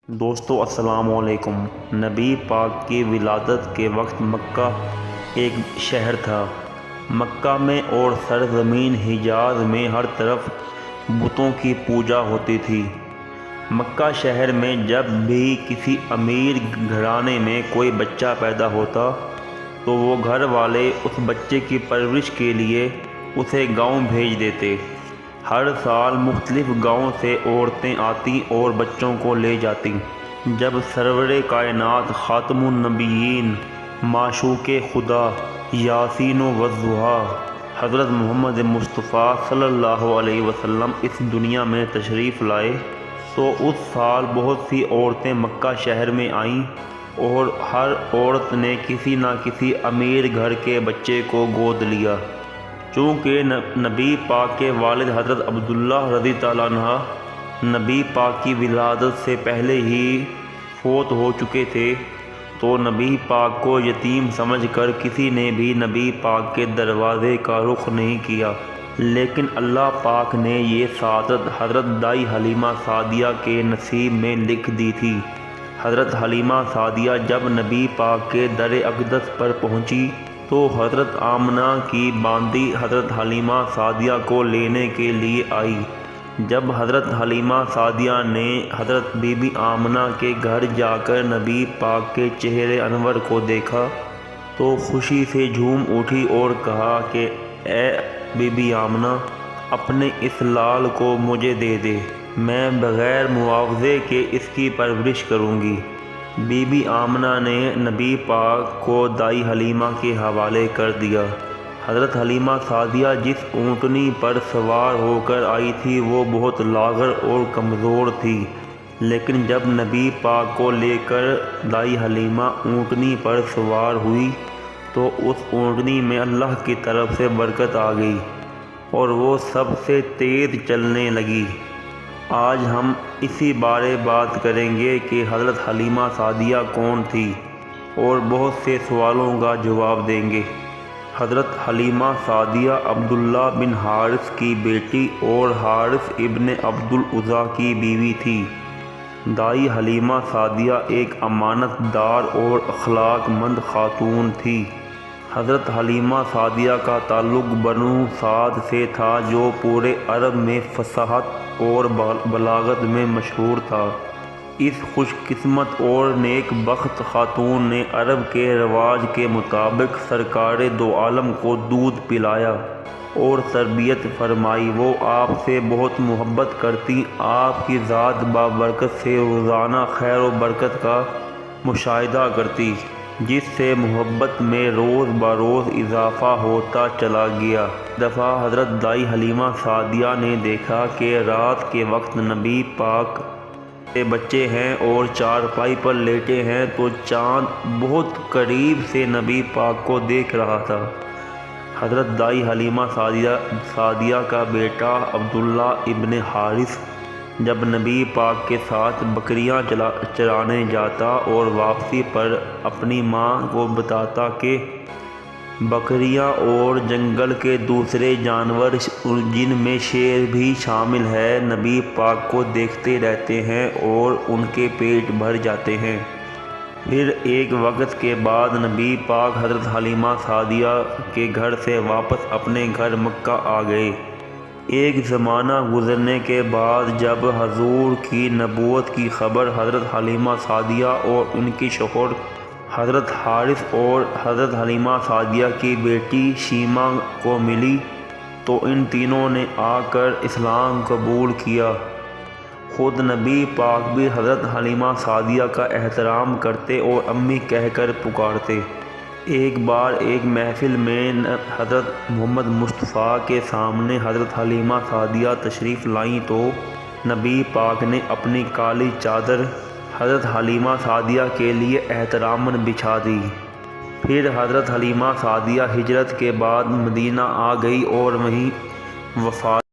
دوستو السلام علیکم۔ نبی پاک کی ولادت کے وقت مکہ ایک شہر تھا۔ مکہ میں اور سرزمین حجاز میں ہر طرف بتوں کی پوجا ہوتی تھی۔ مکہ شہر میں جب بھی کسی امیر گھرانے میں کوئی بچہ پیدا ہوتا تو وہ گھر والے اس بچے کی پرورش کے لیے اسے گاؤں بھیج دیتے۔ ہر سال مختلف گاؤں سے عورتیں آتی اور بچوں کو لے جاتی۔ جب سرور کائنات خاتم النبیین معشوق خدا یاسین والضحیٰ حضرت محمد مصطفیٰ صلی اللہ علیہ وسلم اس دنیا میں تشریف لائے تو اس سال بہت سی عورتیں مکہ شہر میں آئیں اور ہر عورت نے کسی نہ کسی امیر گھر کے بچے کو گود لیا۔ چونکہ نبی پاک کے والد حضرت عبداللہ رضی اللہ عنہ نبی پاک کی ولادت سے پہلے ہی فوت ہو چکے تھے تو نبی پاک کو یتیم سمجھ کر کسی نے بھی نبی پاک کے دروازے کا رخ نہیں کیا، لیکن اللہ پاک نے یہ سعادت حضرت دائی حلیمہ سعدیہ کے نصیب میں لکھ دی تھی۔ حضرت حلیمہ سعدیہ جب نبی پاک کے در اقدس پر پہنچی تو حضرت آمنہ کی باندی حضرت حلیمہ سعدیہ کو لینے کے لیے آئی۔ جب حضرت حلیمہ سعدیہ نے حضرت بی بی آمنہ کے گھر جا کر نبی پاک کے چہرے انور کو دیکھا تو خوشی سے جھوم اٹھی اور کہا کہ اے بی بی آمنہ، اپنے اس لال کو مجھے دے دے، میں بغیر معاوضے کے اس کی پرورش کروں گی۔ بی بی آمنہ نے نبی پاک کو دائی حلیمہ کے حوالے کر دیا۔ حضرت حلیمہ سعدیہ جس اونٹنی پر سوار ہو کر آئی تھی وہ بہت لاغر اور کمزور تھی، لیکن جب نبی پاک کو لے کر دائی حلیمہ اونٹنی پر سوار ہوئی تو اس اونٹنی میں اللہ کی طرف سے برکت آ گئی اور وہ سب سے تیز چلنے لگی۔ آج ہم اسی بارے بات کریں گے کہ حضرت حلیمہ سعدیہ کون تھی اور بہت سے سوالوں کا جواب دیں گے۔ حضرت حلیمہ سعدیہ عبداللہ بن حارث کی بیٹی اور حارث ابن عبد العزیٰ کی بیوی تھی۔ دائی حلیمہ سعدیہ ایک امانت دار اور اخلاق مند خاتون تھی۔ حضرت حلیمہ سعدیہ کا تعلق بنو سعد سے تھا جو پورے عرب میں فصاحت اور بلاغت میں مشہور تھا۔ اس خوش قسمت اور نیک بخت خاتون نے عرب کے رواج کے مطابق سرکار دو عالم کو دودھ پلایا اور تربیت فرمائی۔ وہ آپ سے بہت محبت کرتی، آپ کی ذات بابرکت سے روزانہ خیر و برکت کا مشاہدہ کرتی، جس سے محبت میں روز بروز اضافہ ہوتا چلا گیا۔ ایک دفعہ حضرت دائی حلیمہ سعدیہ نے دیکھا کہ رات کے وقت نبی پاک کے بچے ہیں اور چارپائی پر لیٹے ہیں تو چاند بہت قریب سے نبی پاک کو دیکھ رہا تھا۔ حضرت دائی حلیمہ سعدیہ کا بیٹا عبداللہ ابن حارث جب نبی پاک کے ساتھ بکریاں چرانے جاتا اور واپسی پر اپنی ماں کو بتاتا کہ بکریاں اور جنگل کے دوسرے جانور جن میں شیر بھی شامل ہے نبی پاک کو دیکھتے رہتے ہیں اور ان کے پیٹ بھر جاتے ہیں۔ پھر ایک وقت کے بعد نبی پاک حضرت حلیمہ سعدیہ کے گھر سے واپس اپنے گھر مکہ آ گئے۔ ایک زمانہ گزرنے کے بعد جب حضور کی نبوت کی خبر حضرت حلیمہ سعدیہ اور ان کے شوہر حضرت حارث اور حضرت حلیمہ سعدیہ کی بیٹی شیمہ کو ملی تو ان تینوں نے آ کر اسلام قبول کیا۔ خود نبی پاک بھی حضرت حلیمہ سعدیہ کا احترام کرتے اور امی کہہ کر پکارتے۔ ایک بار ایک محفل میں حضرت محمد مصطفیٰ کے سامنے حضرت حلیمہ سعدیہ تشریف لائیں تو نبی پاک نے اپنی کالی چادر حضرت حلیمہ سعدیہ کے لیے احتراماً بچھا دی۔ پھر حضرت حلیمہ سعدیہ ہجرت کے بعد مدینہ آ گئی اور وہیں وفات